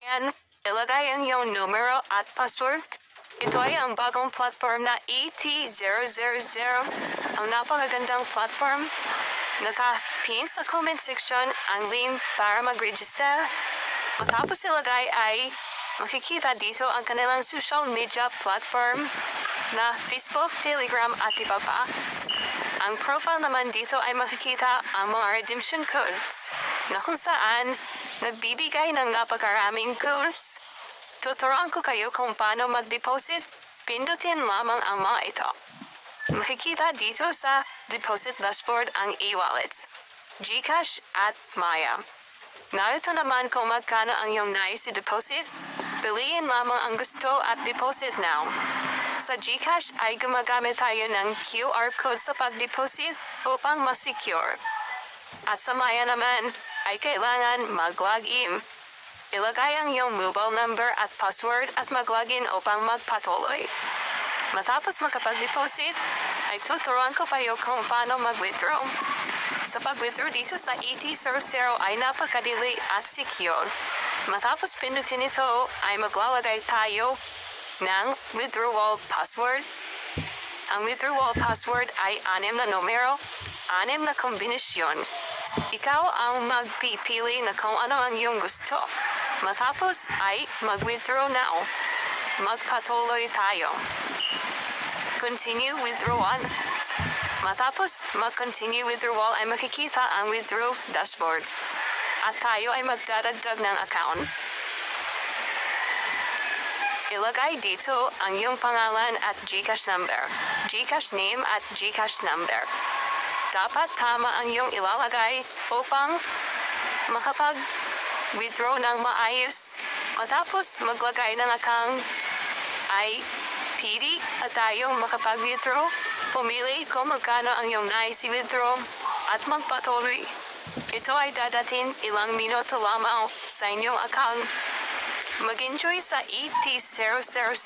Yan, ilagay ang iyong numero at password. Ito ay ang bagong platform na ET000. Ang napakagandang platform. Naka-pin sa comment section ang link para mag-register. Matapos ilagay ay makikita dito ang kanilang social media platform na Facebook, Telegram at iba pa. Ang profile naman dito ay makikita ang mga redemption codes na kung saan nagbibigay ng napakaraming codes. Tuturuan ko kayo kung paano mag-deposit. Pindutin lamang ang mga ito. Makikita dito sa deposit dashboard ang e-wallets, GCash at Maya. Narito naman kung magkano ang iyong nais i-deposit. Piliin lamang ang gusto at deposit now. Sa GCash ay gumagamit tayo ng QR code sa pag-deposit upang mas-secure. At sa Maya naman ay kailangan mag-login. Ilagay ang iyong mobile number at password at mag-login upang magpatuloy. Matapos makapag-deposit, ay tuturuan ko kayo kung paano mag-withdraw. Sa pag-withdraw dito sa ET00 ay napakadili at secure. Matapos pindutin ito ay maglalagay tayo ng withdrawal password. Ang withdrawal password ay 6 na numero, 6 na kombinasyon. Ikaw ang magpipili na kung ano ang iyong gusto. Matapos ay mag-withdraw now. Magpatuloy tayo. Continue withdrawal. Matapos mag-continue withdrawal ay makikita ang withdraw dashboard. At tayo ay magdadagdag ng account. Ilagay dito ang iyong pangalan at GCash number, GCash name at GCash number. Dapat tama ang iyong ilalagay upang makapag-withdraw ng maayos. Matapos maglagay ng account ay PD at tayo makapag-withdraw. Pumili kung magkano ang iyong nais i-withdraw at magpatuloy. Ito ay dadating ilang minuto lamang sa inyong account. Mag-enjoy sa ET000.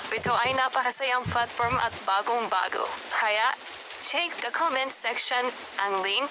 Ito ay napakasayang platform at bagong-bago. Kaya, check the comment section ang link